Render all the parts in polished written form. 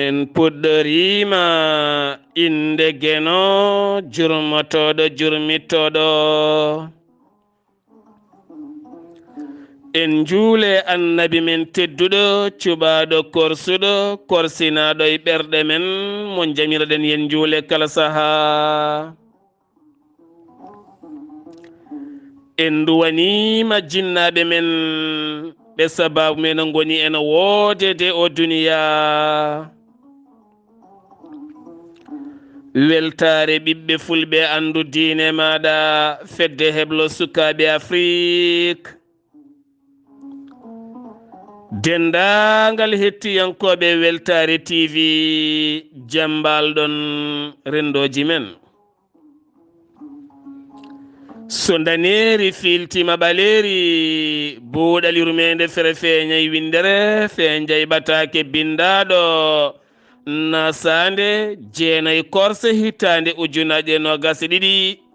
en puɗɗorima inde geno jurmotoɗo jurmittoɗo en juule annabi men tedduɗo cuɓaɗo korsuɗo korsinaɗo e ɓerɗe men mo jamiroɗen yen juule kala saaha en duwanima jinnaɓe men ɓe sababu men goni ene woodede o duniya weltare ɓiɓɓe fulɓe andu diine maɗa fedde heblo sukaɓe afrique dendagal hettiyankoɓe weltare tv jambalɗon rendoji men so daneri filtima ɓaleri buuɗal yurmeende fere feeñayi windere feeñjay ɓataake bindaɗo naasaande jeenayi korse hittande ujunaje nogas e ɗiɗi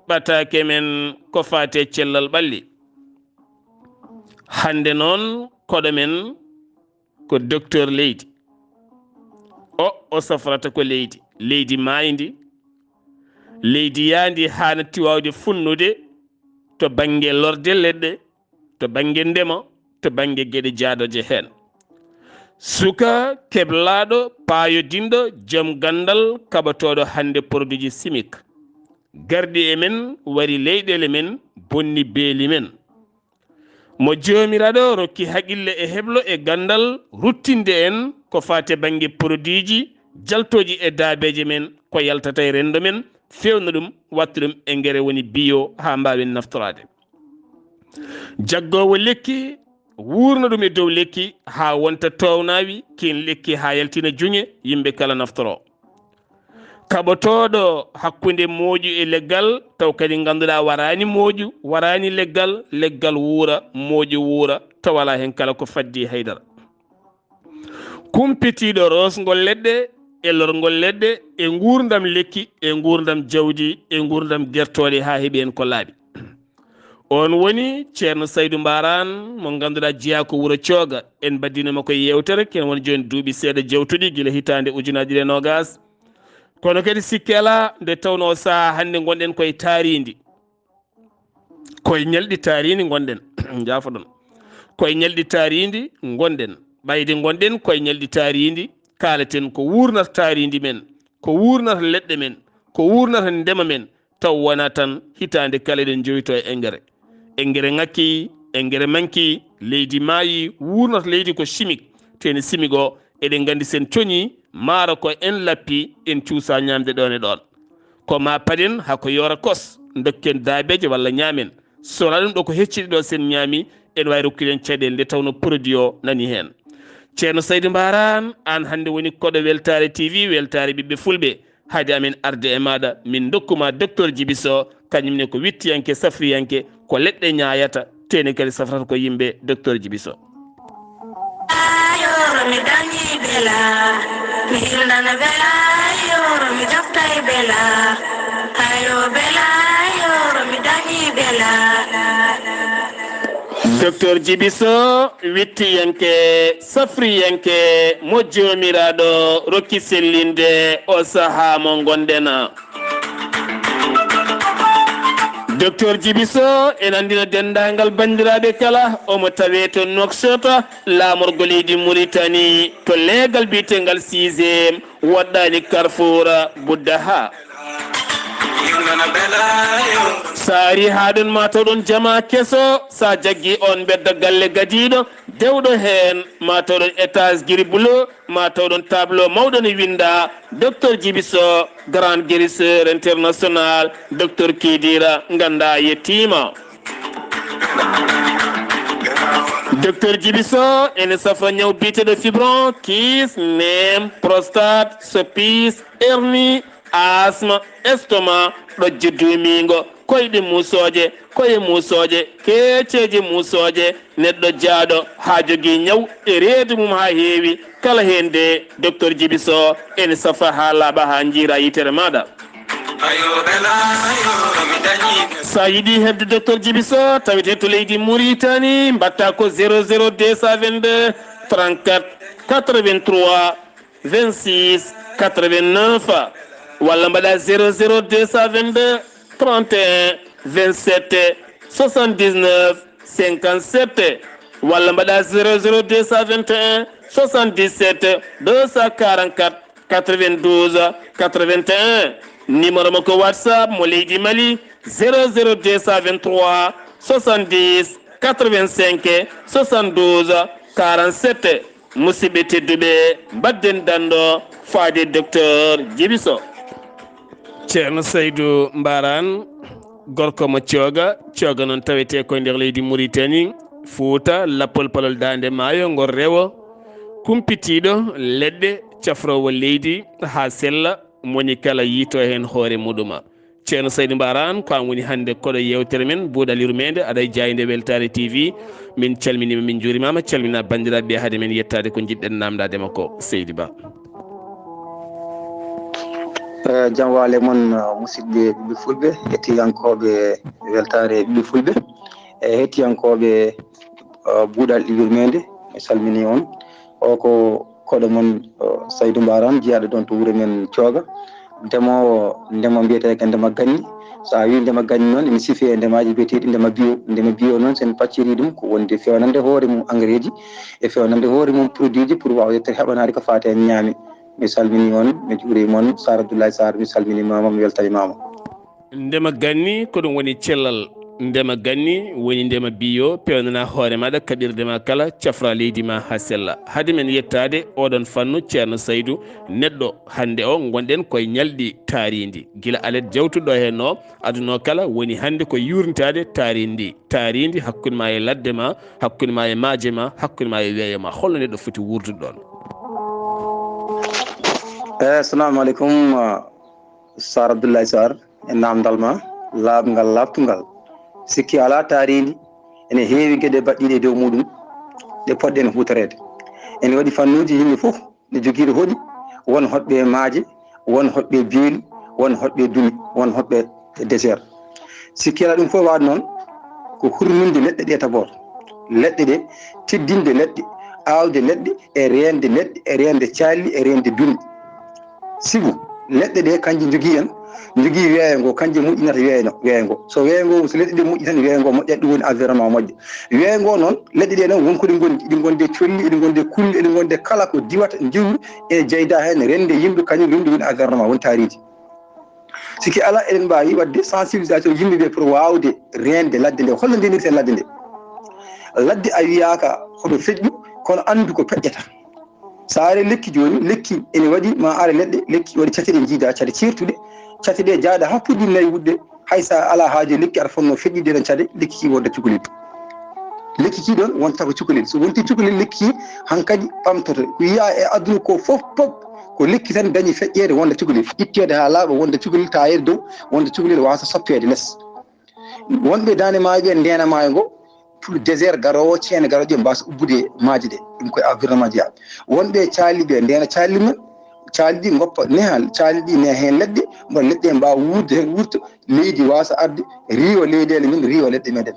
ɓataake men ko fate cellal ɓalli hande noon koɗo men ko docteur leydi o safrata ko leydi mayndi leydi yandi hana tiwawde funnude to bange lorde leɗɗe to bange ndema to bange gueɗe jaadoje hen suka keblaɗo payodinɗo joom gandal kaɓatoɗo hande produit ji chimique gardi e men wari leyɗele men bonni beeli men mo jomiraɗo rokki haqille e heblo e gandal ruttinde en ko fate bange produit ji jaltoji e daabeje men ko yaltata e rendo men fewna ɗum watta ɗum e ngere woni bio ha mbawen naftorade jaggowo lekki wurna ɗum e dow lekki ha wonta townawi kin lekki ha yaltina juŋe yimɓe kala naftoro kaɓotoɗo hakkude moƴu e leggal taw kadi ganduɗa warani moƴu warani leggal wuura moƴu wuura taw wala hen kala ko faddi haydara kumpitiɗo rosgol leɗɗe e lorgol leɗɗe e gurdam lekki e gurdam jawdi e gurdam guertoɗe ha heeɓi en ko laaɓi on woni ceerno saydou mbaran mo ganduɗa jeeya ko wuuro cooga en baddinoma koye yewtere ken woni joni duuɓi seeɗa jewtuɗi guila hitande ujunaji ɗe nogas kono kadi sikki ala nde tawno saaha hande gonɗen koye taaridi koye ñalɗi taaridi gonɗen jafoɗon koye ñalɗi taaridi gonɗen ɓayde gonɗen koye ñalɗi taaridi kalaten ko wurnata taaridi men ko wurnata leɗɗe men ko wurnata ndema men taw wona tan hitande kala eɗen joyto e engrais ngakki engrais manki leydi maayi wurnata leydi ko chimique teni chimique o eɗen gandi sen coñi maaro ko en lappi en cuusa ñamde ɗon e ɗon ko ma paɗen hako yora kos dokken daabeje walla ñaamen sona ɗum ɗo ko hecciɗi ɗo sen ñaami en wawi rokkuɗen caɗele nde tawno produit o nani hen ceerno saydou mbaran an hande woni koɗo weltare tv weltare ɓiɓɓe fulɓe haade amen arde e maɗa min dokkuma docteur djibiso kañumne ko wittiyanke safriyanke ko leɗɗe ñayata teni kadi safrata ko yimɓe docteur djibiso mi dañi bela mi hilnana bela yoro mi daftay bela ayo bela yoro mi dañi bela docteur djibiso wittiyanke safriyanke mo jomiraɗo rokki sellinde o saaha mo gonɗena docteur djibiso en andino dendagal bandiraɓe kala omo tawe to noksota lamorgo leydi mauritanie to leegal bitegal 6e woɗɗani carrefour buddaha sa ari ha ɗon mataw ɗon jama keso sa jaggi on bedda galle gadiɗo dewɗo hen mataw ɗon étage guiri bleu mataw ɗon tableau mawɗo ne winda docteur djibiso grand guérisseur international docteur kidira ganda yettima docteur djibiso ene safa ñaw biteɗo fibron kis nem prostate sopis hernie asma estomac ɗojje dumingo koyɗe musoje koye musoje keeceje musoje neɗɗo jaaɗo ha jogui ñaw e reedu mum ha heewi kala hen de docteur djibiso ene safa ha laaɓa ha jiira yitere maɗa sa yiɗi hebde docteur Djiby Sow tawete to leydi Mauritanie mbatta ko 00 222 34 83 26 89 walla mbaɗa 00 222 31 27 79 57 walla mbaɗa 00 221 77 244 92 81 numéro makko WhatsApp mo leydi Mali 00 223 70 85 72 47 musidɓe tedduɓe mbadden danɗo faade docteur Djiby Sow. ceerno Saydou Mbaran gorko mo cooga noon tawete koye nder leydi Mauritanie Fouta lappol palol dande maayo ngol rewo kumpitiɗo leɗɗe cafrowo leydi ha sella moni kala yiito hen hoore muɗuma. ceerno Saydou Mbaran ko an woni hande koɗo yewtere men buuɗal yurmeende aɗa jayde Weltare TV min calminima min juurimama calmina bandiraɓe haade men yettade ko jiɗɗen namdadema ko Seydi Ba. jam waale moon musidɓe ɓiɓɓe fulɓe hettiyankoɓe Weltare ɓiɓɓe fulɓe e hettiyankoɓe buuɗal yurmeende mi salmini on o ko koɗo moon Saydou Mbaran jeeyaɗo ɗon to wuuro men cooga ndemowo ndema mbiyeteke ndema ganni so a wi ndema ganni noon ene siifi e ndemaji mbiyeteɗi ndema bio noon sen pacciri ɗum ko wonde fewnande hoore mum engrais ji e fewnande hoore mum produit ji pour wawa yettere heɓanade ko fate en ñaami mi salmini on mi juuri moon Sar Abdullaahi Saar mi salminimama mi weltanimama. ndema ganni ko ɗum woni cellal ndema ganni woni ndema bio pewnana hoore maɗa kaɓirdema kala cafra leydi ma ha sella. haade men yettade oɗon fannu ceerno Saydou neɗɗo hande o gonɗen koye ñalɗi taaridi guila alet jawtuɗo hen o aduna kala woni hande ko yurnitade taaridi hakkude ma e ladde ma hakkude ma e maaje ma hakkude ma e weeyo ma holno neɗɗo foti wurdude ɗon. assalamu aleykum Sar Abdullaahi Saar e namdal ma laaɓngal laaɓtungal sikki ala taaridi ene heewi gueɗe baɗɗiɗe dow muɗum ɗe poɗɗen hutorede ene waɗi fannuji yimɓe fof ne joguiɗo hoɗi won hoɗɓe maaje won hoɗɓe beeli won hoɗɓe duumi won hoɗɓe désert sikki ala ɗum fof waɗ noon ko hurminde leɗɗe ɗe tabor leɗɗe ɗe teddinde leɗɗe awde leɗɗe e rende calli e rende duumi sibu leɗɗe ɗe kanƴe jogui en jogui weeyo ngo kanƴe moƴƴinata weeyo ngo so weeyo ngo so leɗɗe ɗe moƴƴi tan weeyo ngo moƴƴat ɗum woni environnement moƴƴo weeyo ngo noon leɗɗe ɗe noon wonko ɗi gondi ɗi gonde colli eɗi gonde kulli eɗi gonde kala ko diwata jiwru ene jeyda hen rende yimɓe kañum ɗum woni environnement woni taariji siki ala eɗen mbawi wadde sensibilisation yimɓeɓe pour wawde rende ladde nde holno ndenirten ladde nde ladde a wiyaka hoɗo feƴƴu kono andu ko peƴƴata sa ari lekki joni lekki ene waɗi ma ara leɗɗe lekki waɗi cate ɗe jiida cate certuɗe cate ɗe jaaɗa ha puɗɗi nayyi wudde haysa ala haaji lekki aɗa fonno feƴƴide ɗon cade lekki ki wonta cukalel lekki ki ɗon wonta ko cukalel so wonti cukalel lekki ki hankkadi ɓamtoto ko yiya e aduna ko fof ko lekki tan dañi feƴƴede wonda cukalel ittede ha laaɓa wonda cukalel tawede dow wonda cukalel wasa soppede less wonɓe dande maayo ɓe ndena maayo ngo pour désert garowo ceene garoje mbasa ubbude maaji ɗe ɗum koye environnement ji yaaɓe wonɓe caali ɓe ndena caali men caali ɗi goppa nehal caali ɗi ne hen leɗɗe mboɗa leɗɗe mbawa wuurde hen wurta leydi wasa arde riiwa leyɗele men riiwa leɗɗe meɗen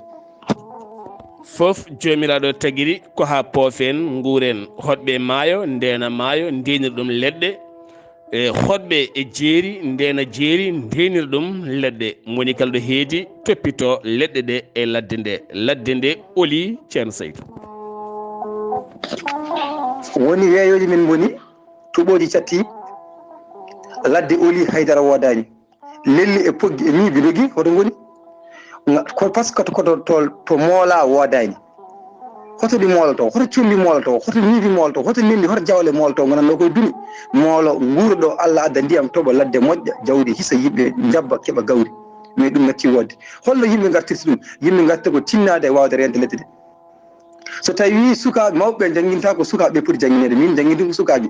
fof jomiraɗo tagiri ko ha poofen nguuren hoɗɓe maayo ndena maayo ndenir ɗum leɗɗe e hoɗɓe e jeeri ndena jeeri ndenir ɗum leɗɗe moni kala ɗo heedi toppito leɗɗe ɗe e ladde nde oli ceerno Saydou. woni weeyoji men boni tuɓoji catti ladde oli haydara wodani lelli e poggi e miibi dogi hoto goni ko par ce que koto to moola wodani hoto ɗi mooloto hoto colli mooloto hoto miibi mooloto hoto lelli hoto jawle mooloto gonanno koye duumi moolo nguuro ɗo Allah adda ndiyam toɓa ladde moƴƴa jawdi hisa yimɓe jabba keɓa gawri mais ɗum natti wodde holno yimɓe gartirta ɗum yimɓe gatta ko tinnade e wawde rende ledde ɗe so tawi sukaɓe mawɓe jangguinta ko sukaɓe poti jangguinede min jangguidi ko sukaɓe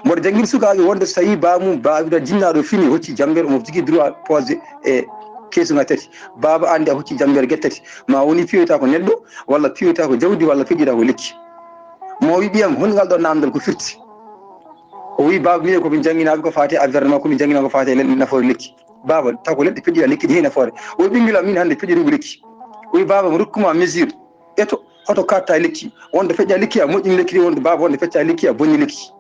mboɗo jangguini sukaɓe wonde so tawi bamum bawiɗo jinnaɗo fini hocci jambere omo jogui droit posé e keesuga tati baba ande a hocci jambere guettati ma woni piyoyta ko neɗɗo walla piyoyta ko jawdi walla feƴƴita ko lekki mo wi ɓiyam hongal ɗo namdal ko firti o wi baba mine komin jangguinaɓe ko fate environnement komin jangguina ko fate nafoore lekki baba taw ko leɗɗe peƴƴira lekki ɗi heen nafoore o ɓinngel am min hannde peƴƴirugo lekki o wi baba mi rokkuma mesure eto hoto katta lekki wonde feƴƴa lekki a moƴƴini lekki ɗi wonde baba wonde fecca lekki a bonni lekki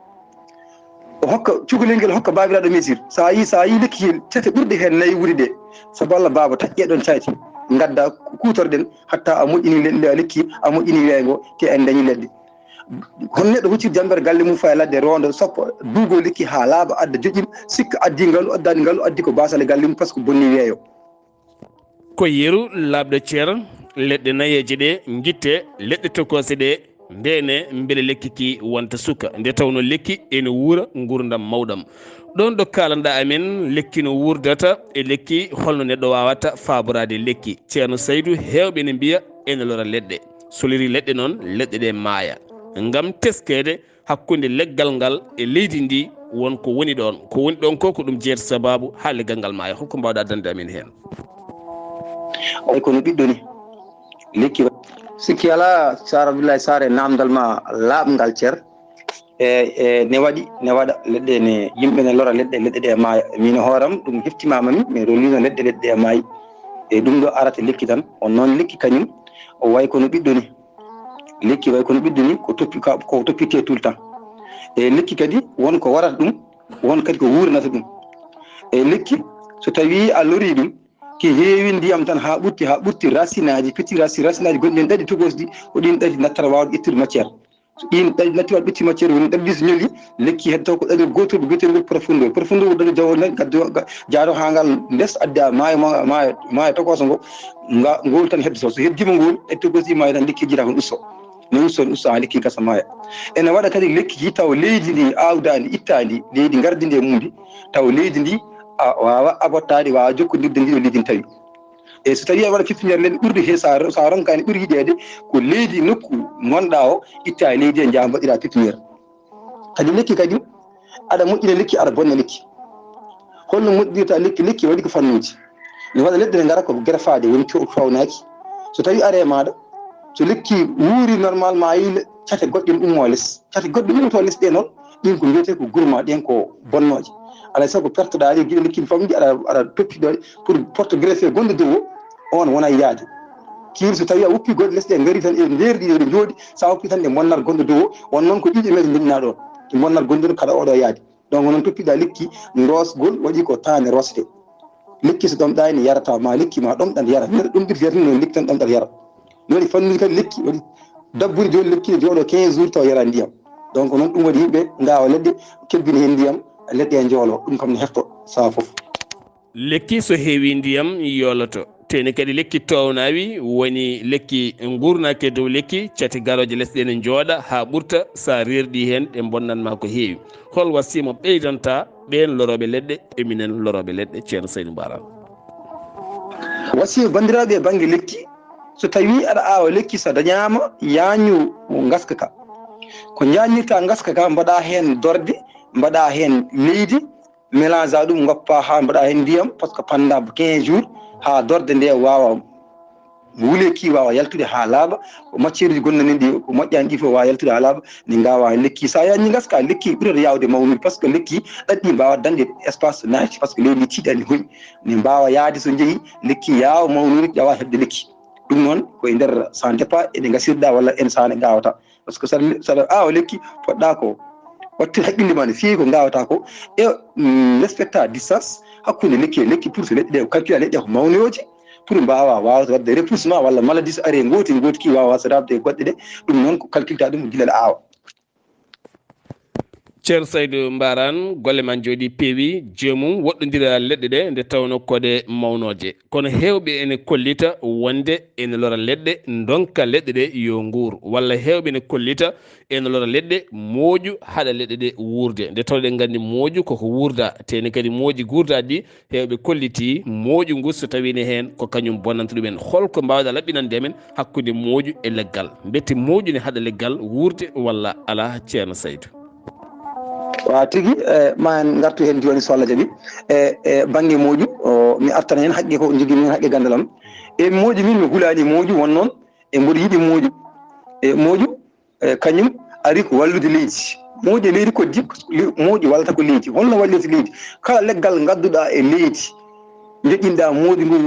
o hokka cukalel ngel hokka babiraɗo mesure sa yi lekki tete ɓurɗe heen nayi wuri ɗe sabu Allah baba taƴƴe ɗon cayti gadda kutorɗen hatta a moƴƴini lekki a moƴƴini weyngo te en dañi leɗɗe hono neɗɗo huccir jambere galle mum fa e ladde ronda sappo duugo lekki ha laaɓa adda joƴƴin sikka addi ngalu addani ngalu addi ko basale galle mum par ce que bonni weeyo ko yeru labɗo ceer leɗɗe nayeje ɗe guitte leɗɗe tokose ɗe ndene beele lekki ki wonta suka nde tawno lekki ene wuura gurdam mawɗam ɗon ɗo kalanɗa amen lekki no wurdata e lekki holno neɗɗo wawata faborade lekki ceerno Saydou hewɓe ne mbiya ene lora leɗɗe soliri leɗɗe noon leɗɗe ɗe maaya ngam teskede hakkude leggal ngal e leydi ndi wonko woni ɗon ko ɗum jeeta sababu ha leggal ngal maaya holko mbawɗa addande amen hen ay kono ɓiɗɗo ni lekki sikki ala Sar Abdullaahi Saar e namdal ma laaɓngal ceer ne waɗa leɗɗe ne yimɓe ne lora leɗɗe ɗe e maaya min hooram ɗum heftimamami mi rolino leɗɗe e maayi e ɗum ɗo arata lekki tan on noon lekki kañum o way kono ɓiɗɗo ni lekki way kono ɓiɗɗo ni ko toppite tout le temps e lekki kadi wonko warata ɗum won kadi ko wuurnata ɗum e lekki so tawi a lori ɗum ki heewi ndiyam tan ha ɓurti racine aji petit racine aji gonɗi hen ɗaɗi togosɗi ko ɗin ɗaɗi nattata wawde ƴettude matiére so ɗin ɗaɗi natti wawde ƴetti matiére woni ɗaɗi so ñoli lekki hedde taw ko ɗaɗi gotol biyetengol profondeur ɗaɗi jawo jaaɗo ha ngal ndes addi a maayo tokoso ngo ngol tan hedde so heddima ngol e togosɗi maayo tan lekki jita kon usto no usto ha lekki gasa maaya ene waɗa kadi lekki ji taw leydi ndi awdandi ittandi leydi gardi ndi e mumdi taw leydi ndi wawa abottade wawa jokkodirde ndi ɗo leydi tawi e so tawi a waɗa pipiniére leɗɗe ɓurde he sa ronkani ɓuuri yiɗede ko leydi nokku gonɗa o itta e leydi e jaa mbaɗira pipiniére kadi lekki kadi aɗa moƴƴina lekki aɗa bonna lekki holno moƴƴirta lekki waɗi ko fannuji ne waɗa leɗɗe ne gara ko greffade woni fawnaki so tawi are maɗa so lekki wuuri normalement yi cate goɗɗe ummo less cate goɗɗe ummoto less ɗe noon ɗin ko mbiyete ko gourma ɗen ko bonnoje alay sago pertoɗa ɗi guiɗo lekki famɗi aɗa toppiɗoɗe pour porte greffé gonɗo dow on wona yaade kiiri so tawi a woppi goɗɗe less ɗe gaari tan e nder ɗi ɗe jooɗi sa woppi tan ɗe bonnat gonɗo dow on noon ko ɗiɗi meɗe ndinna ɗon ɗe bonnat gonɗo kada oɗo yaade donc noon toppiɗa lekki rosgol waɗi ko tane rosde lekki so ɗomɗa ne yarata ma lekki ma ɗomɗan yara neɗɗo ɗum ɓirti yarata no lekki tan ɗomɗan yara ne waɗi fannude kadi lekki waɗi dabbude joni lekki ne jooɗo 15 jours taw yara ndiyam donc noon ɗum waɗi yimɓe gawa leɗɗe kebbina hen ndiyam leɗɗe e joolo ɗum kam ne hefto saha foof lekki so heewi ndiyam yoloto teni kadi lekki townawi woni lekki gurnaki dow lekki cati garoje lesɗe ne jooɗa ha ɓurta sa rerɗi hen ɗe bonnanma ko heewi hol wasimo ɓeydanta ɓen loroɓe leɗɗe eminen loroɓe leɗɗe ceerno Saydou Bara wasima bandiraɓe e banggue lekki so tawi aɗa awa lekki so dañama yañu gaska ka ko jañirta gaska ka mbaɗa hen dorde mbaɗa hen leydi mélange a ɗum goppa ha mbaɗa hen ndiyam par ce que pendant 15 jours ha dorde nde wawa wuuleki wawa yaltude ha laaɓa ko matiére ji gonnonen ɗi ko moƴƴani ɗi fof wawa yaltude ha laaɓa ne gawa lekki sa yañi gaska lekki ɓurata yawde mawnude par ce que lekki ɗaɗɗi mbawa dañde espace naati par ce que leydi ndi tiiɗani hoyi ne mbawa yaade so jeeyi lekki yawa mawnude ƴawa hebde lekki ɗum noon koye nder sans départ eɗe gasirɗa walla en sane gawata par ce que saɗa awa lekki poɗɗa ko wattude haqqille ma no feewi ko gawata ko e respecta distance hakkude lekki e lekki pour so leɗɗe ɗe calcula leɗɗe ko mawnoyoje pour mbawa wawde wadde repoussement walla maladie so ari goti ki wawa sadabde e goɗɗe ɗe ɗum noon ko calculta ɗum guila awa ceerno Saydou Mbarane golle man jooɗi peewi joomum woɗɗodira leɗɗe ɗe nde tawno kode mawnoje kono hewɓe ene kollita wonde ene lora leɗɗe donka leɗɗe ɗe yo nguur walla hewɓe ene kollita ene lora leɗɗe mooƴu haɗa leɗɗe ɗe wuurde nde tawɗen gandi mooƴu koko wuurda teni kadi mooji guurdaɗi ɗi hewɓe kolliti mooƴu ngu so tawine hen ko kañum bonnanta ɗumen holko mbawɗa laɓɓinande men hakkude mooƴu e leggal betti mooƴu ne haɗa leggal wuurde walla ala ceerno Saydou wa tigui ma en gartu hen joni so Allah jaaɓi e banggue mooƴu mi artana hen haqqe ko jogui min haqqe gandalam e mooƴu min mi hulani mooƴu won noon e mboɗo yiiɗi mooƴu e mooƴu kañum ari ko wallude leydi mooƴu e leydi koddi mooƴu wallata ko leydi holno wallirta leydi kala leggal gadduɗa e leydi joƴƴinɗa moodi ngu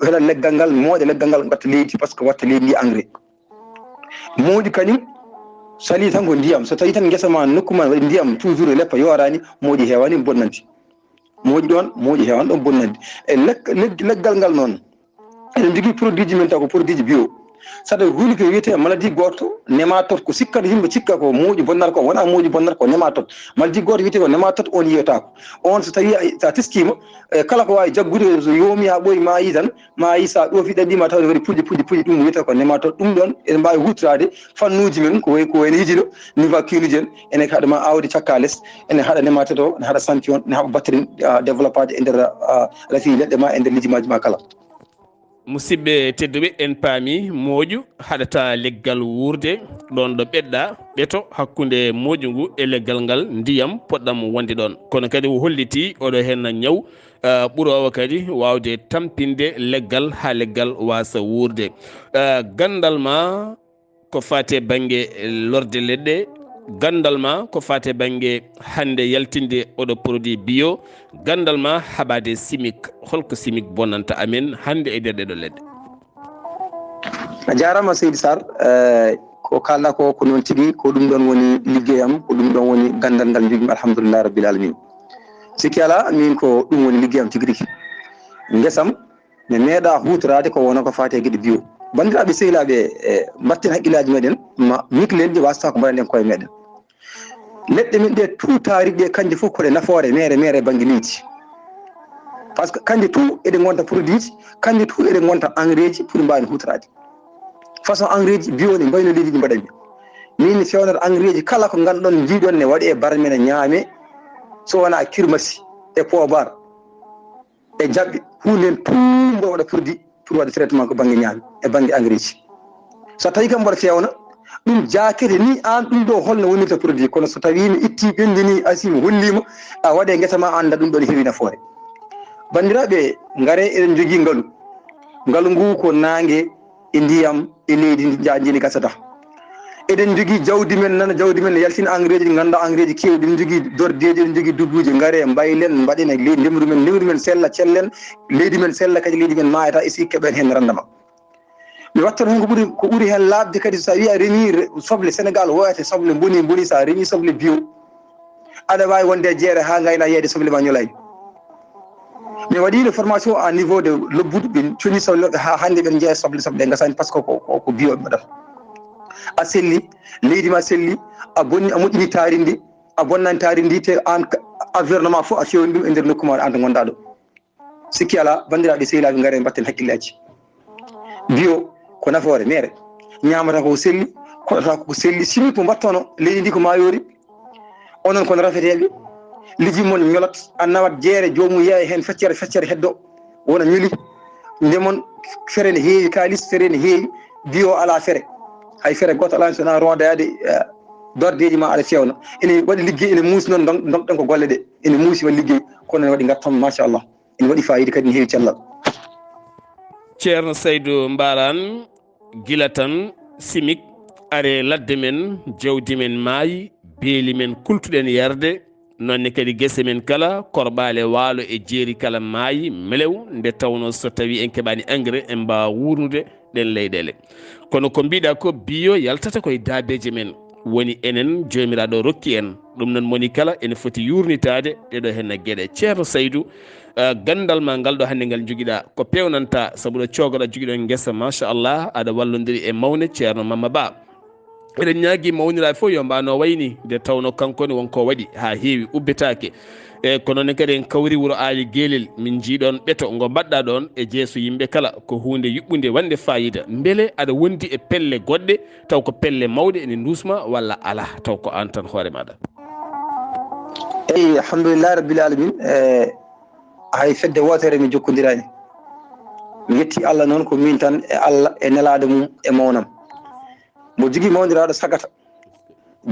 heɗa leggal ngal mooƴa leggal ngal mbatta leydi par ce que watta leydi ndi engrais moodi kañum sali tan ko ndiyam so tawi tan guesa ma nokku ma waɗi ndiyam toujours leppa yorani moodi hewani bonnanti moodi ɗon moodi hewani ɗon bonnanti e leggal ngal noon eɗen jogui produit ji men taw ko produit ji bio saɗa huuli ko wiyete maladie goto nématode ko sikkata yimɓe cikka ko moƴƴi bonnata ko wona moƴƴi bonnata ko nématode maladie goto wiyete ko nématode on yiyatako on so tawi sa teskima kala ko wawi jaggude so yoomi ha ɓooyi ma yi tan ma yi sa ɗoofi ɗaɗɗima tawde waɗi puƴƴi ɗum wiyete ko nématode ɗum ɗon eɗen mbawi hutorade fannuji men ko wayno yijiɗo niveau kiluji en ene haɗama awde cakka less ene haɗa nématode o ene haɗa champion ene haɓa batterie développade e nder rafi leɗɗe ma e nder lijimaji ma kala musidɓe tedduɓe en paami mooƴu haɗata leggal wurde ɗon ɗo ɓeɗɗa ɓeto hakkude mooƴu ngu e leggal ngal ndiyam poɗɗam wonde ɗon kono kadi o holliti oɗo hen ñaw ɓurowo kadi wawde tampinde leggal ha leggal wasa wurde gandal ma ko fate banggue lorde leɗɗe gandal ma ko fate banggue hande yaltinde oɗo produit bio gandal ma haɓade chimique holko chimique bonnanta amen hande e nder ɗeɗo leɗɗe a jarama seydi Sar ko kalɗa ko noon tigui ko ɗum ɗon woni liggeyam ko ɗum ɗon woni gandal ngal jogimi alhamdulillah rabbil alamin sikki ala min ko ɗum woni liggeyam tigui rigui guesam mi meeɗa hutorade ko wona ko fate gueɗe bio bandiraɓe sehilaɓe mbatten haqqillaji meɗen ma mikleji wasata ko mbaɗen koye meɗen leɗɗe min ɗe tout taariɗe ɗe kanje fof koɗe nafoore mere banggue leydi par ce que kanje tout eɗe gonta produit ji kanje tout eɗe gonta engrais ji pour mbawi hutorade façon engrais ji bio ɗi mbayno leydi ɗi mbaɗanmi min fewnata engrais ji kala ko ganduɗon jiiɗon ne waɗe barme ne ñaame so wona kirmasi e pobar e jaɓɓe hunde hen tout mbo waɗa produit pour waɗa traitement ko banggue ñaami e banggue engrais ji so tawi kam mboɗa fewna ɗum jakete ni an ɗum ɗo holno wonirta produit kono so tawi mi itti ɓendini asimi hollima a waɗe guesa ma anda ɗum ɗo ne heewi nafoore bandiraɓe gaare eɗen jogui ngaalu ngu ko nangue e ndiyam e leydi jajini gasata eɗen jogui jawdi men nana jawdi men ne yaltina engrais ji ɗi ganduɗa engrais ji kewɗi eɗen jogui dordeji eɗen jogui dugguji gaare mbaylen mbaɗen e leydi ndemru men sella cellen leydi men sella kadi leydi men mayata e sikki keɓen hen rendement mi wattan hen ko ɓuuri hen labde kadi so wi a reemi soble Sénégal woyate soble boni sa reemi soble bio aɗa wawi wonde jeere ha gayna yeede soble ma ñolay mi waɗino formation à niveau de lobbuɗo ɓe coni sobleɓe ha hande ɓen jeeya soble gasani par ce que ko bio ɓe mbaɗata a selli leydi ma selli a bonni a moƴƴini taarindi a bonnani taarindi te an environnement fof a fewni ɗum e nder nokku ma an to gonɗa ɗo sikki ala bandiraɓe sehilaɓe gaare mbatten haqqillaji bio ko nafoore mere ñamata ko selli koɗata ko selli simi ko mbattono leydi ndi ko mayori onon kono rafeteɓe liji mon ñolat a nawat jeere jomum yeeya hen feccere heddo wona ñoli ndemon fere ne heewi kalis fere ne heewi bio ala fere hay fere goto alani sowona rondade dordeji ma aɗa fewna ene waɗi liggey ene muusi noon donɗen ko golle ɗe ene muusi waɗi liggey kono ne waɗi gartam machallah ene waɗi fayida kadi ne heewi cellal ceerno Saydou Mbarane gila tan chimique are ladde men jawdi men maayi beeli men kultuɗen yarde nonne kadi guese men kala korɓale waalo e jeeri kala maayi melew nde tawno so tawi en keɓani engrais en mbawa wurnude ɗen leyɗele kono ko mbiɗa ko bio yaltata koye daabeje men woni enen jomiraɗo rokki en ɗum noon moni kala ene foti yurnitade ɗeɗo henna gueɗe ceerno Saydou gandal ma ngal ɗo hannde ngal joguiɗa ko pewnanta saabu ɗo cogoɗa joguiɗon guesa machallah aɗa wallodiri e mawne ceerno Mama Ba eɗen ñaagui mawniraɓe fof yo mbano wayni nde tawno kankone wonko waɗi ha heewi ubbetake e kono noon kadi en kawri wuuro aali guelel min jiiɗon ɓeeto ngo mbaɗɗa ɗon e jeeso yimɓe kala ko hunde yuɓɓude wande fayida beele aɗa wondi e pelle goɗɗe taw ko pelle mawɗe ene dusma walla ala taw ko an tan hoore maɗa eyyi alhamdulillah rabbil alamin hay fedde wotere mi jokkodirani mi yetti Allah noon ko min tan e Allah e nelaɗo mum e mawnam mo jogui mawdiraɗo sagata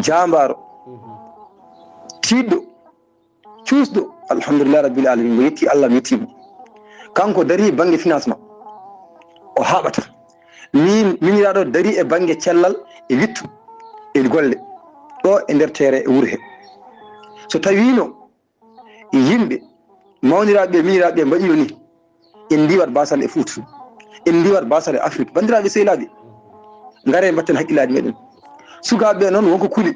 jambaro tiɗɗo cuusɗo alhamdulillah rabbil alamin mo yetti Allah mi yettimo kanko dari banggue financement o haɓata min miniraɗo dari e banggue cellal e wittu e golle ɗo e nder terre e wuuro he so tawino yimɓe mawniraɓe miniraɓe mbaɗino ni en diwat basal e Fouta en diwat basal e Afrique bandiraɓe sehilaɓe ngare mbatten haqqillaji meɗen sukaɓe noon wonko kuuli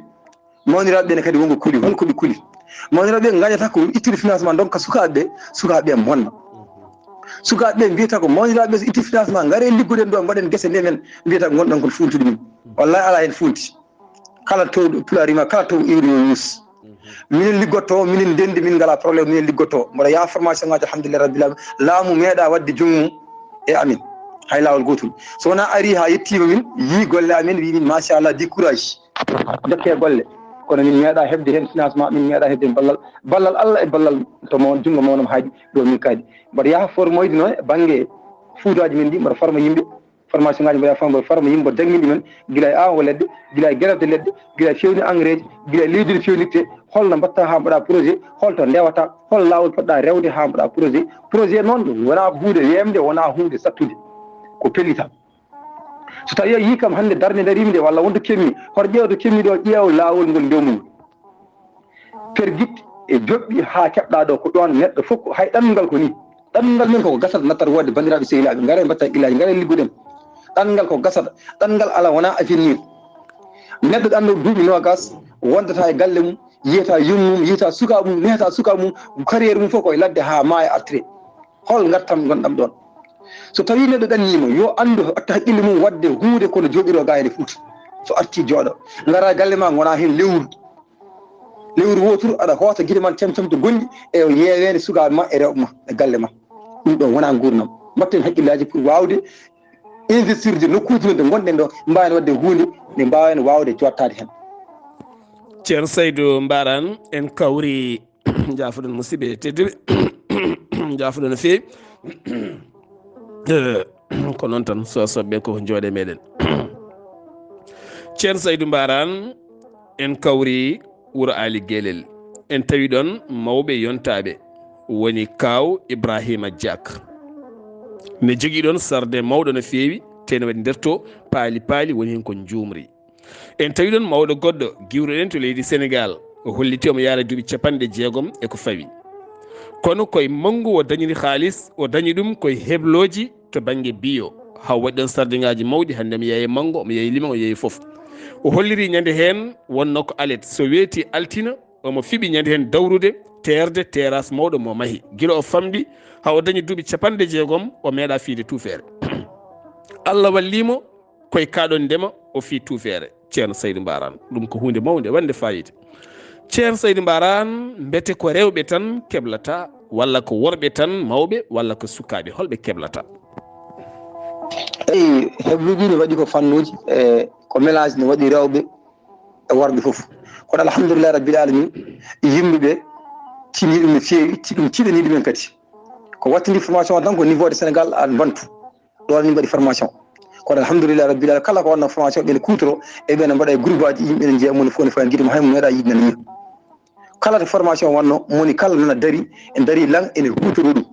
mawniraɓe ne kadi wonko kuuli holko ɓe kuuli mawniraɓe gañata ko ittude financement donc sukaɓe bonna sukaɓe mbiyata ko mawniraɓe so itti financement ngare liggoɗen ɗo mbaɗen guese nde men mbiyata ko gonɗon kon funtude min wallahi ala hen funti kala towɗo pularima kala tow iwri yo yuus minen liggotto minen ndendi min ngala probléme minen liggotto mboɗa yaa formation ngaji alhamdulillah rabbil alamin laamu meeɗa wadde jungngu e amin hay lawol gotol so wona ari ha yettima min yi golle amen wi min machallah di courage dokke golle kono min meeɗa hebde hen financement min meeɗa hebde hen ballal Allah e ballal to mon jungo mawnom haaji ɗo min kaadi mboɗa yaha formoyde noon e banggue fuudaji men ɗi mboɗa forma yimɓe formation ngaji mboɗa forma yimɓe jangguiɗi men guila e awo leɗɗe guila e gueɗade leɗɗe guila e fewni engrais ji guila e leydi fewnirte holno mbatta ha mbaɗa projet holto ndewata hol lawol poɗɗa rewde ha mbaɗa projet noon wona hunde wemde wona hunde sattude ko pellita so tawi a yi kam hande darde darimi nde walla wonto kemmi hoto ƴeewto kemmi ɗo ƴeew lawol ngol ndewmugol perguitte e joɓɓi ha keɓɗa ɗo ko ɗon neɗɗo fof hay ɗanngal ko ni ɗanngal men koko gasata nattat wodde bandiraɓe sehilaɓe ngare mbatta illaji ngare liggoɗen ɗanngal ko gasata ɗanngal ala wona avenir neɗɗo ɗanno duuɓi nogas wondata e galle mum yiyata yummum yiyata suka mum nehata suka mum carriére mum fof koye ladde ha maaya artire hol gartam gonɗam ɗon so tawi neɗɗo ɗannima yo andu atta haqqille mum wadde hunde kono jooɗiro ga ene Fouta so arti jooɗo ngara galle ma gona hen lewru wotour aɗa hoota guiɗe ma temtemto gonɗi e yeewede sukaɓe ma e rewɓe ma e galle ma ɗum ɗon wona gurnam mbatten haqqillaji pour wawde investirde nokkuji men ɗe gonɗen ɗo mbawani wadde hunde nde mbawani wawde jottade hen ceerno Saydou Mbaran en kawri jafoɗon musidɓe tedduɓe jafoɗon no fewi ko noon tan sosoɓe ko jooɗe meɗen ceerno Saydou Mbaran en kawri wuuro Ali Guelel en tawi ɗon mawɓe yontaɓe woni kaw Ibrahima Diak mi jogui ɗon sarde mawɗo no fewi teno waɗi nder to paali woni hen ko jumri en tawi ɗon mawɗo goɗɗo giwroɗen to leydi Sénégal o holliti omo yaara duuɓi 60 eko fawi kono koye manggu o dañiri haalis o dañi ɗum koye hebloji to banggue bio ha waɗi ɗon sardiŋaji mawɗi hande mi yeeye manggo omo yeeye limon o yeeye foof o holliri ñande hen wonno ko alet so weeti altina omo fiɓi ñande hen dawrude terde terrasse mawɗo mo maahi guila o famɗi ha o dañi duuɓi 60 o meeɗa fiide tuufere Allah wallimo koye kaɗon ndema o fi tuufere ceerno Saydou Mbaran ɗum ko hunde mawde wande fayida ceerno Saydou Mbaran mbete ko rewɓe tan keblata walla ko worɓe tan mawɓe walla ko sukaɓe holɓe keblata eyi hebluji ne waɗi ko fannuji ko mélange ne waɗi rewɓe e worɓe foof kono alhamdulillah rabbil alamin yimɓeɓe tini ɗum no fewi ɗum tiɗani ɗumen kadi ko wattidi formation tan ko niveau de Sénégal an bantu ɗon min mbaɗi formation kono alhamdulillah rabbil alamin kala ko wonno formation ɓene kutoro e ɓene mbaɗa e groupe aji yimɓe ne jeeya moni fof ne fayi guiɗimo haymo meeɗa yidnana min kala to formation wonno moni kala nana dari en dari lang ene hutoro ɗum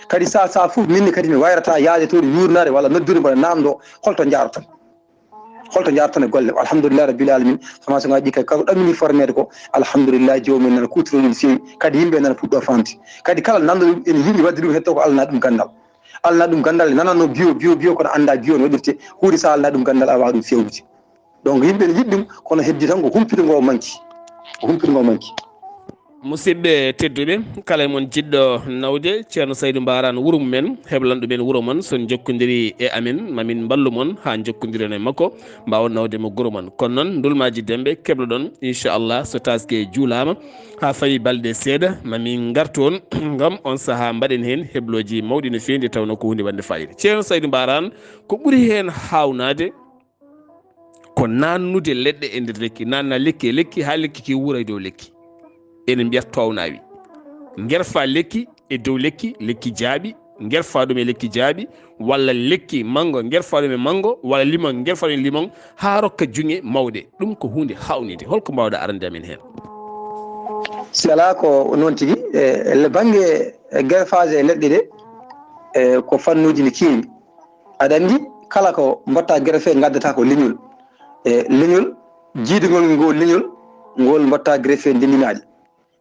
kadi sa fof minni kadi mi wayrata yaade toon yurnade walla noddude mboɗa namdo holto jaroton e golle alhamdulillah rabbil alamin formation ngaji ɗi kadi kako ɗammini formede ko alhamdulillah jomumen nana kutoro ɗum fewi kadi yimɓe nana puɗɗo famde kadi kala nanɗo ɗum ene yiiɗi wadde ɗum hetto ko Allah na ɗum gandal nanano bio kono anda bio no waɗirte huude sa Allah na ɗum gandal a wawa ɗum fewnude donc yimɓe ne yiɗi ɗum kono heddi tan ko humpito ngo manki musidɓe tedduɓe kala mon jiɗɗo nawde ceerno Saydou Mbaran wuuro mumen heblanɗumen wuuro mon son jokkodiri e amen mamin ballu mon ha jokkodiren e makko mbawon nawde mo guuro mon kono noon dulmaji demɓe kebloɗon inchallah so taske juulama ha fawi balɗe seeɗa mamin garton gam on saaha mbaɗen hen hebloji mawɗi no fewi nde tawno ko hunde wande fayida ceerno Saydou Mbaran ko ɓuuri hen hawnade ko nannude leɗɗe e nder lekki nanna lekki e lekki ha lekki ki wuura e dow lekki ene mbiyata townawi gerfa lekki e dow lekki jaaɓi gerfa ɗum e lekki jaaɓi walla lekki mango gerfa ɗum e mango walla limon gerfa ɗum e limon ha rokka junge mawɗe ɗum ko hunde hawnide holko mbawɗa arande amen hen si ala ko noon tigui e banggue gerfaje e leɗɗe ɗe ko fannuji ne kewi aɗa andi kala ko mbatta grefe gaddata ko leñol leñol jiidugol ngol leñol ngol mbatta grefe ndendinaɗi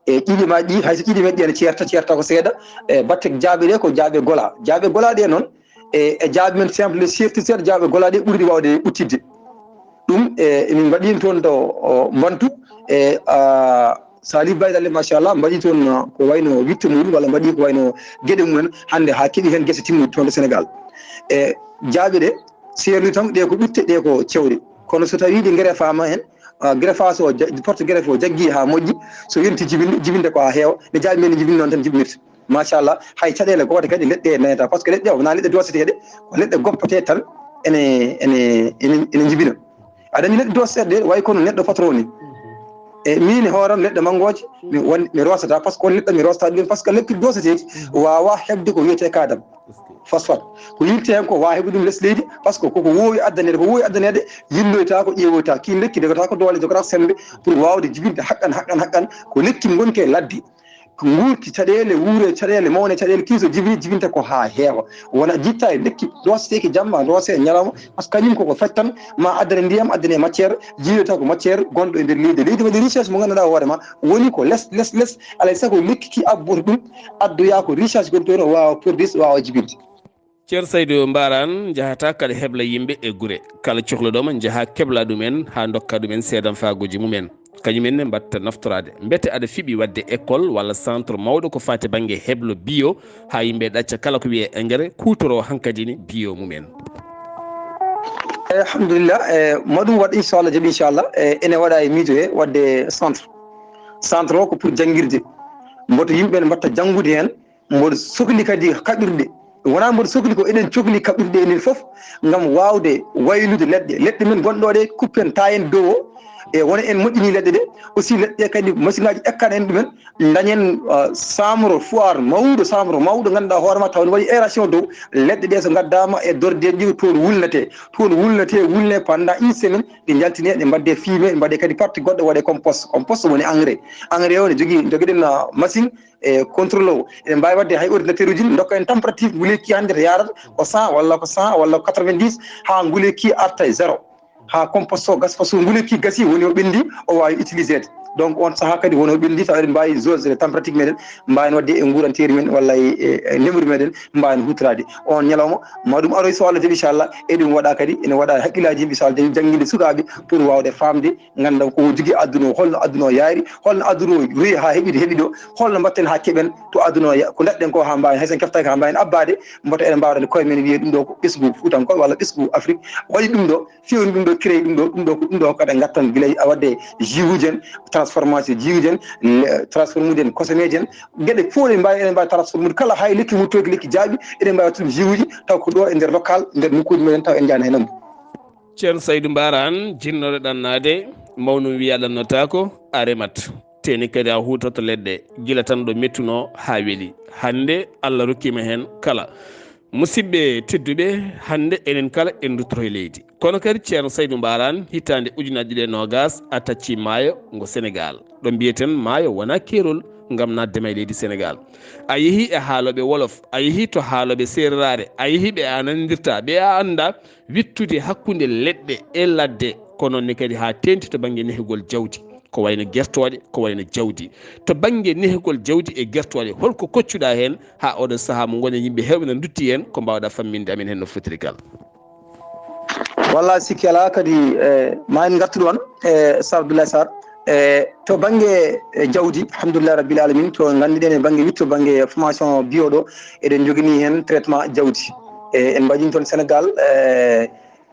e ɗiɗi ma ɗi hayso ɗiɗi meɗɗi ene ceerta ko seeɗa e batte jaaɓe ɗe ko jaaɓe gola ɗe noon e jaaɓe men simple sefti seeɗa jaaɓe gola ɗe ɓurdi wawde ɓuttidde ɗum emin mbaɗin toon to mbantu e Salif Baydalle machallah mbaɗi toon ko wayno witte muɗum walla mbaɗi ko wayno gueɗe mumen hande ha keeɓi hen guese timmude toon to Sénégal e jaaɓe ɗe seerni tan ɗe ko ɓutte ɗe ko cewɗe kono so tawi ɗe guere fama hen greffage o porte greffe o jaggui ha moƴƴi so yonti jibinde ko ha heewa ne jaaɓe men jibini noon tan jibinirta machallah hay caɗele goote kadi leɗɗe nayata par ce que leɗɗe wona leɗɗe doseteɗe ko leɗɗe goppete tan ene jibina aɗa andi leɗɗe doseteɗe ɗe way kono neɗɗo patron ni e min hooram leɗɗe mangoje mi rosata par ce que on leɗɗe mi rosata ɗumen par ce que leɗɗe doseteji wawa hebde ko wiyete kadam phosphate ko yilti hen ko wawa heɓde ɗum less leydi par ce que koko wowi addanede yilloyta ko ƴeewoyta kin lekki jogata ko doole jogata sembe pour wawde jibinde haqqan ko lekki gonki e ladde ko guurti caɗele wuure caɗele mawne caɗele kiiso jibinta ko ha heewa wona jitta e lekki doseteki jamma dose e ñalawma par ce que kañum koko fat tan ma addane ndiyam addane matiére jiiyoyta ko matiére gonɗo e nder leydi waɗi recherche mo ganduɗa hoorema woni ko less alay saago lekki ki abbota ɗum addoya ko recherche gonɗo toon o wawa produit wawa jibinde ceer Saydou Mbaran jahata kada hebla yimɓe e guure kala cohluɗoma jaaha kebla ɗumen ha dokka ɗumen seedan fagoji mumen kañumen ne mbatta naftorade beete aɗa fiiɓi wadde école walla centre mawɗo ko fati banggue heblo bio ha yimɓe ɗacca kala ko wiye engrais kutoro hankkadi ni bio mumen alhamdulillah maɗum waɗa inchallah jaaɓi inchallah ene waɗa e miijo he wadde centre o ko pour jangguirde mboto yimɓe ne mbatta janggude hen mboɗo sohli kadi kaɓirɗe wona mboɗo sohli ko eɗen cohli kaɓirɗe enen foof gam wawde waylude leɗɗe men gonɗoɗe kuppen ta en dow o e wona en moƴƴini leɗɗe ɗe aussi leɗɗe kadi machine ngaji ƴakkan en ɗumen dañen chambre foire mawɗo ganduɗa hoorema taw ne waɗi aération dow leɗɗe ɗe so gaddama e dordeji ɗi toon wulne pendant une semaine ɗe jaltine ɗe mbadde fumier ɗe mbaɗe kadi partie goɗɗo waɗe composte woni engrais o ne joguiɗen machine e contrôle o eɗen mbawi wadde hay ordinateur uji dokka en température nguleki hande to yarata ko 100 walla ko 90 ha nguleki arta e 0 ha composte o gas par ce que nguleki gasi woni o ɓendi o wawi utilisede donc on saaha kadi woni o ɓendi taw eɗen mbawi jauge température meɗen mbawin wadde e guuranteri men walla e nemru meɗen mbawin hutorade on ñalawma maɗum aroy so Allah jaaɓi inchallah e ɗum waɗa kadi ene waɗa haqqillaji yimɓe so Allah jaaɓi jangguinde sukaɓe pour wawde famde ganda ko jogui adduno holno adduno yaari holno adduno rewi ha heeɓi ɗo holno mbatten ha keeɓen to adduno ko daɗɗen ko ha mbawin haysen keftaki ha mbawin abbade mboto eɗen mbawɗen koye men wiye ɗum ɗo ko ɓesgu Fuutankol walla ɓesgu Afrique waɗi ɗum ɗo fewni ɗum ɗo créé ɗum ɗo kadi gattan guilay wadde jus uji en transformation jiuji en transforme uji en consommé ji en gueɗe fof eɗen mbawi transforme kala hay lekki muttoki lekki jaaɓi eɗen mbawi wattude jus uji taw ko ɗo e nder local nder nokkuji meɗen taw en jani hen namdu ceerno Saydou Mbaran jinnoɗo ɗannade mawnum wiya ɗannotako a remat teni kadi a hutoto leɗɗe guila tan ɗo mettuno ha weeli hande Allah rokkima hen kala musidɓe tedduɓe hande enen kala en duttoro e leydi kono kadi ceerno Saydou Mbaran hitande ujunaji ɗiɗi e nogas a tacci maayo ngo Sénégal ɗo mbiyeten maayo wona keerol gam naddema e leydi Sénégal a yeehi e haaloɓe wolof a yeehi to haaloɓe sererare a yeehi ɓe a nandirta ɓe a anda wittude hakkude leɗɗe e ladde ko noonne kadi ha tenti to banggue nehgol jawdi ko wayno guertoɗe ko wayno jawdi to banggue nehgol jawdi e guertoɗe holko koccuɗa hen ha oɗon saaha mo goni yimɓe hewɓe no dutti hen ko mbawɗa famminde amin hen no fotiri gal walla sikki ala kadi ma en gartu ɗon Sar Abdullaahi Saar to banggue jawdi alhamdulillah rabbil alamin to gandiɗen e banggue witto banggue formation bio ɗo eɗen jogani hen traitement jawdi en mbaɗin toon Sénégal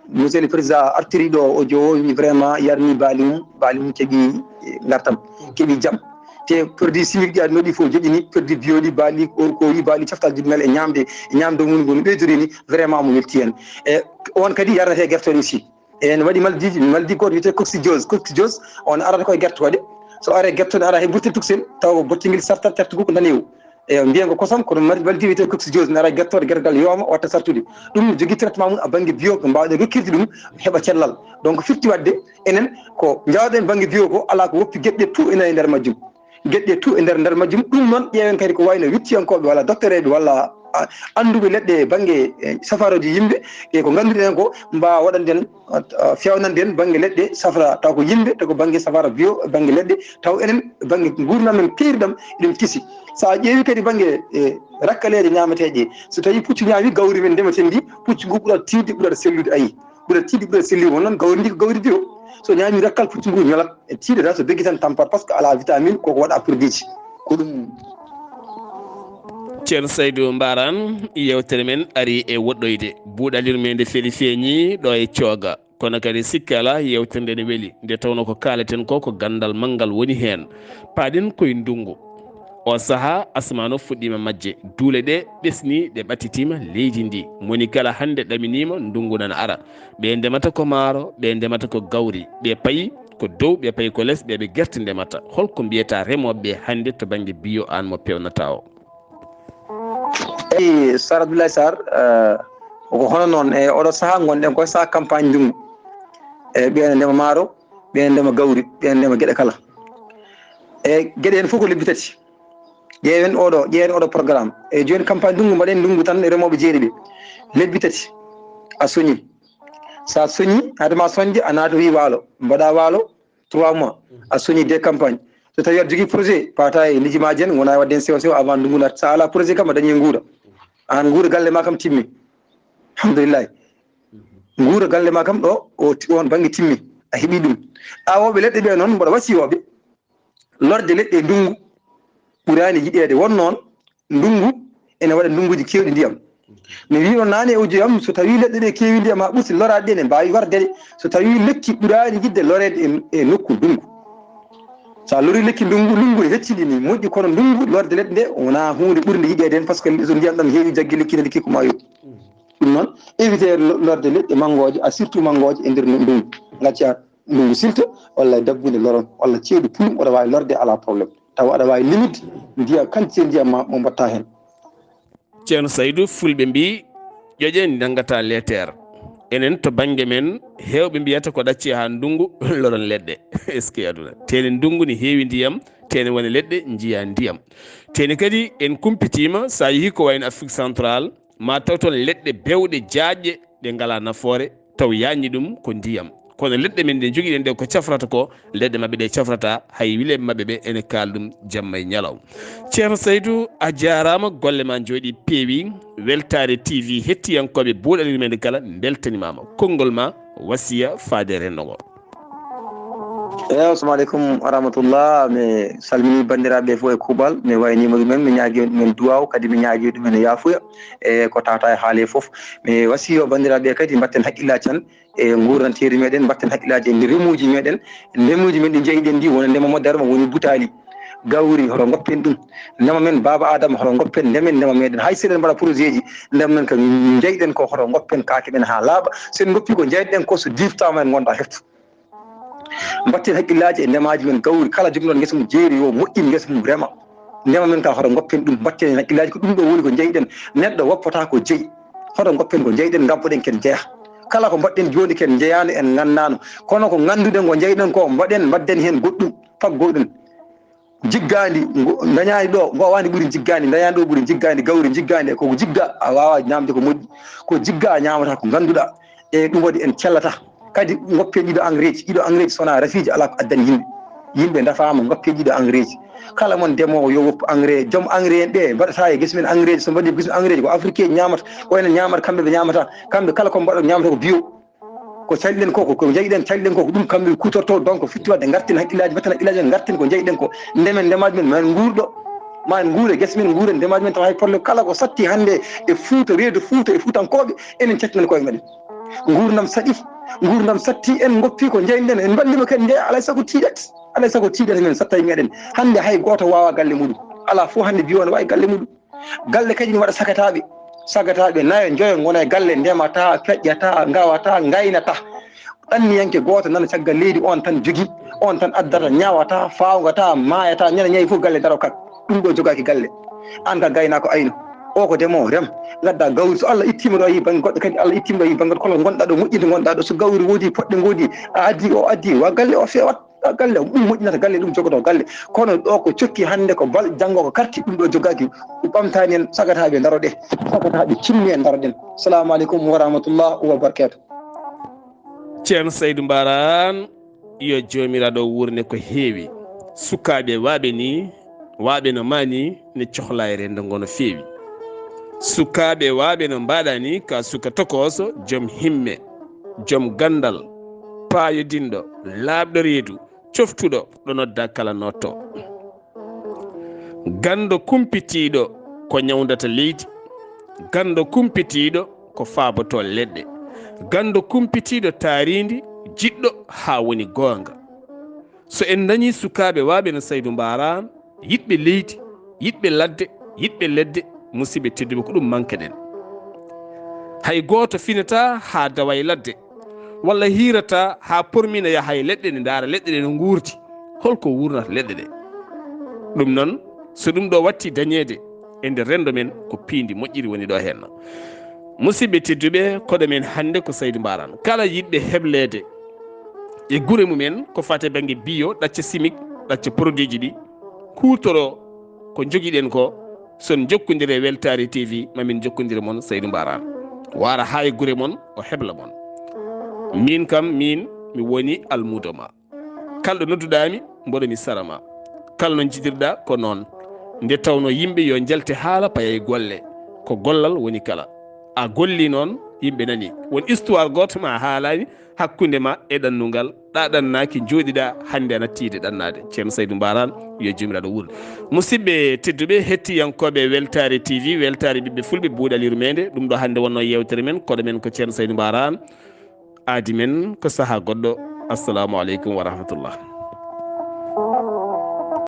monsieur le président artiri ɗo o jowowi vraiment yarni baalimum keeɓi gartam keeɓi jaam te produit chimique ɗi adno ɗi fof joƴini produit bio ɗi baali ko wi baali caftal jumel e ñamde mum goni ɓeydori ni vraiment mo welti hen e on kadi yarnete guertoɗe aussi en waɗi maldi goto wiyete coccidiose on arata koye guertoɗe so are guertoɗe ara he burti tuksel taw bottigel sartat tertugu ko danewo e mbiyen ko kosam kono maldi wiyete coccidiose ne ara guertoɗe guergal yooma watta sartude ɗum jogui traitement mum a banggue bio ko mbawɗen rokkirde ɗum heeɓa cellal donc firti wadde enen ko jawɗen banggue bio ko ala ko woppi gueɗɗe tout ene e nder majjum gueɗɗe tout e nder majjum ɗum noon ƴeewen kadi ko wayno wittiyankoɓe walla docteur eɓe walla anduɓe leɗɗe banggue safaroji yimɓe e ko ganduɗen ko mbawa waɗanden fewnanden banggue leɗɗe safara taw ko yimɓe taw ko banggue safara bio banggue leɗɗe taw enen banggue gurdam men keeriɗam eɗen kiisi sa ƴeewi kadi banggue rakkaleje ñamateje so tawi puccu ñaami gawri men ndemeten ndi puccu ngu ɓuuɗat tiidde ɓuuɗat sellude ayi ɓuuɗat tiidde ɓuuɗat sellude won noon gawri ndi ko gawri bio so ñaami rakkal puccu ngu ñolat e tiidata so beggi tan tampata par ce que ala vitamine koko waɗa produit ji ko ɗum. ceerno Saydou Mbaran yewtere men ari e woɗɗoyde buuɗal yurmeende feeli feeñi ɗo e cooga kono kadi sikki ala yewtere nde ne weeli nde tawno ko kaleten ko ko gandal manggal woni hen paaɗen koye ndungu o saaha asmano fuɗɗima majje duule ɗe ɓesni ɗe ɓattitima leydi ndi moni kala hande ɗaminima ndungu nana ara ɓe ndemata ko maaro ɓe ndemata ko gawri ɓe paayi ko dow ɓe paayi ko less ɓeɓe guerte ndemata holko mbiyata remoɓeɓe hande to banggue bio an mo pewnata o. eyi Sar Abdullaahi Saar ko hono noon e oɗo saaha gonɗen koye saaha campagne ndungu e ɓeene ndema maaro ɓeene ndema gawri ɓeene ndema gueɗe kala e gueɗe hen fof ko lebbi tati ƴeewen oɗo programme e joni campagne ndungu mbaɗen ndungu tan e remoɓe jeeri ɓe lebbi tati a soñi sa soñi hadema soñde a naata wi waalo mbaɗa waalo 3 mois a soñi des campagne so tawi aɗa jogui projet pata e lijumaji en wona wadden sewo sewo avant ndungu naata sa ala projet kam a dañi guura an guura galle ma kam timmi alhamdulillahi guura galle ma kam ɗo on banggue timmi a heeɓi ɗum awoɓe leɗɗe ɓe noon mboɗa wasiyoɓe lorde leɗɗe ndungu ɓurani yiɗede won noon ndungu ene waɗa ndunguji kewɗi ndiyam mi wi on nane e ujuyam so tawi leɗɗe ɗe kewi ndiyam ha ɓurti loraɗe ɗe ne mbawi warde so tawi lekki ɓurani yidde lorede e nokku ndungu sa lori lekki ndungu ne hecciɗini moƴƴi kono ndungu lorde leɗɗe nde wona hunde ɓurde yiɗede hen par ce que so ndiyam ɗam heewi jaggue lekki nde kiko ma yoɓ ɗum noon éviter lorde leɗɗe mangoje a surtout mangoje e nder ndungu gacca ndungu silta walla dabbude loron walla ceeɗu pulum oɗa wawi lorde ala probléme taw aɗa wawi limite ndiya quantité ndiyam ma mo mbatta hen. ceerno Saydou fulɓe mbi ƴoƴen nangata letere enen to banggue men hewɓe mbiyata ko ɗacci ha ndungu loron leɗɗe est ce que aduna tene ndungu ne heewi ndiyam tene woni leɗɗe jiiya ndiyam tene kadi en kumpitima sa yeehi ko wayno Afrique central ma taw toon leɗɗe bewɗe jaajƴe ɗe ngala nafoore taw yañi ɗum ko ndiyam kono leɗɗe men ɗe joguiɗen ɗe ko cafrata ko leɗɗe mabɓe ɗe cafrata hay wileɓe mabɓe ɓe ene kaala ɗum jamma e ñalaw. ceerno Saydou a jarama golle ma jooɗi peewi weltare TV hettiyankoɓe buuɗal yurmede kala beltanimama konngol ma wasiya faade rendogo. eyi assalamu aleykum wa rahmatullah mi salmini bandiraɓe fof e kuuɓal mi waynima ɗumen mi ñaagui ɗumen duwaw kadi mi ñaagui ɗumen e yaafuya e ko tata e haale foof mi wasiyo bandiraɓe kadi mbatten haqqillaji tan e gurdanteri meɗen mbatten haqqillaji e nder remuji meɗen ndemuji men ɗi jeeyiɗen ndi wona ndema moddarma woni butali gawri hoto goppen ɗum ndema men baba adama hoto goppen ndemen ndema meɗen hay seɗen mbaɗa projet ji ndema men ko jeyɗen ko hoto goppen kaake men ha laaɓa sen goppi ko jeyɗen ko so diftama en gonɗa hefto mbatten haqqillaji e ndemaji men gawri kala joguiɗon guesa mum jeeri yo moƴƴin guesa mum rema ndema men ka hoto goppen ɗum mbatten hen haqqillaji ko ɗum ɗo woni ko jeyɗen neɗɗo woppata ko jeeyi hoto goppen ko jeyɗen gabboɗen ken jeeya kala ko mbaɗɗen joni ken jeeyano en gandano kono ko ganduɗen ko jeyɗen ko mbadden hen goɗɗum faggoɗen jiggandi dañani ɗo gowani ɓuuri jiggandi dañani ɗo ɓuuri jiggandi gawri jiggandi koko jigga a wawa ñamde ko moƴƴi ko jigga a ñamata ko ganduɗa e ɗum waɗi en cellata kadi goppe ɗiɗo engrais ji sona rafiji ala ko addani yimɓe dafama goppe ɗiɗo engrais ji kala mon ndemowo yo woppu engrais joom engrais en ɓe mbaɗata e guesemen engrais ji so mbaɗi guesemen engrais ji ko africain ñamata ko enen ñamata kamɓe ɓe ñamata kamɓe kala ko mbaɗo ñamata ko bio ko caliɗen ko jeyɗen caliɗen ko ɗum kamɓe kutorto donc fitti wadde garten haqqillaji mbatten haqqillaji men garten ko jeyɗen ko ndemen ndemaji men man guurɗo ma en guure guese men guuren ndemaji men taw hay probléme kala ko satti hande e Fouta reedu Fouta e Foutankoɓe enen cettimen koye meɗen gurdam saɗi gurdam satti en goppi ko jeyɗen en mballima ken jeeya alay saago tiiɗat men satta e meɗen hande hay goto wawa galle muɗum ala fo hande biyo ne wawi galle muɗum galle kadi ne waɗa sagataɓe nayo joyo gona e galle ndemata feƴƴata gawata gaynata ɗanniyanke goto nana caggal leydi on tan jogui on tan addata ñawata fawgata mayata ñana ñayi foof galle daro kak ɗum ɗo jogaki galle an ka gayna ko ayno o ko demowo rem gadda gawri so Allah ittima ɗo a yi banggue goɗɗo kadi Allah ittima ɗo yi banggue kolo gonɗa ɗo moƴƴinde gonɗa ɗo so gawri woodi poɗɗe goodi a addi o addi wa galle o fewat galle ɗum moƴƴinata galle ɗum jogoto galle kono ɗo ko cokki hannde ko bal janngo ko karti ɗum ɗo jogaki ɓamtani en sagataɓe daroɗe sagataɓe cinni en daroɗen. Assalamu aleykum wa rahmatullah wa barakatuh. ceerno Saydou Mbaran yo jomiraɗo wurne ko heewi sukaɓe waɓe ni waɓe no mani ne cohlayre ndengo no feewi sukaɓe waɓe no mbaɗa ni ka suka tokoso joom himme joom gandal payodinɗo laaɓɗo reedu coftuɗo ɗo nodda kala notto gando kumpitiɗo ko ñawdata leydi gando kumpitiɗo ko faaboto leɗɗe gando kumpitiɗo taaridi jiɗɗo ha woni goonga so en dañi sukaɓe waɓe no Saydou Mbaran yiɗɓe leydi yiɗɓe ladde yiɗɓe ledde musidɓe tedduɓe ko ɗum manque ɗen hay goto finata ha dawa e ladde walla hirata ha pormina yaha e leɗɗe ɗe daara leɗɗe ɗe no guurti holko wurnata leɗɗe ɗe ɗum noon so ɗum ɗo watti dañede e nder rendo men ko piindi moƴƴiri woni ɗo henna musidɓe tedduɓe koɗo men hannde ko Saydou Mbaran kala yiɗɓe heblede e guure mumen ko fate banggue bio ɗacca chimique ɗacca produit ji ɗi kutoro ko joguiɗen ko son jokkodire Weltare TV mamin jokkodire moon Saydou Mbaran wara ha e guure moon o hebla moon min kam min mi woni almudo ma kalɗo nodduɗami mboɗo mi sarama kala no jidirɗa ko noon nde tawno yimɓe yo jelte haala paya e golle ko gollal woni kala a golli noon yimɓe nani won histoire goto ma haalani hakkude ma e ɗannungal ɗaɗannaki jooɗiɗa hande a nattide ɗannade ceerno Saydou Mbaran yo jomiraɗo wuuro musidɓe tedduɓe hettiyankoɓe Weltare TV weltare ɓiɓɓe fulɓe buuɗal yurmeende ɗum ɗo hande wonno yewtere men koɗo men ko ceerno Saydou Mbaran aadi men ko saaha goɗɗo assalamu aleykum wa rahmatullah.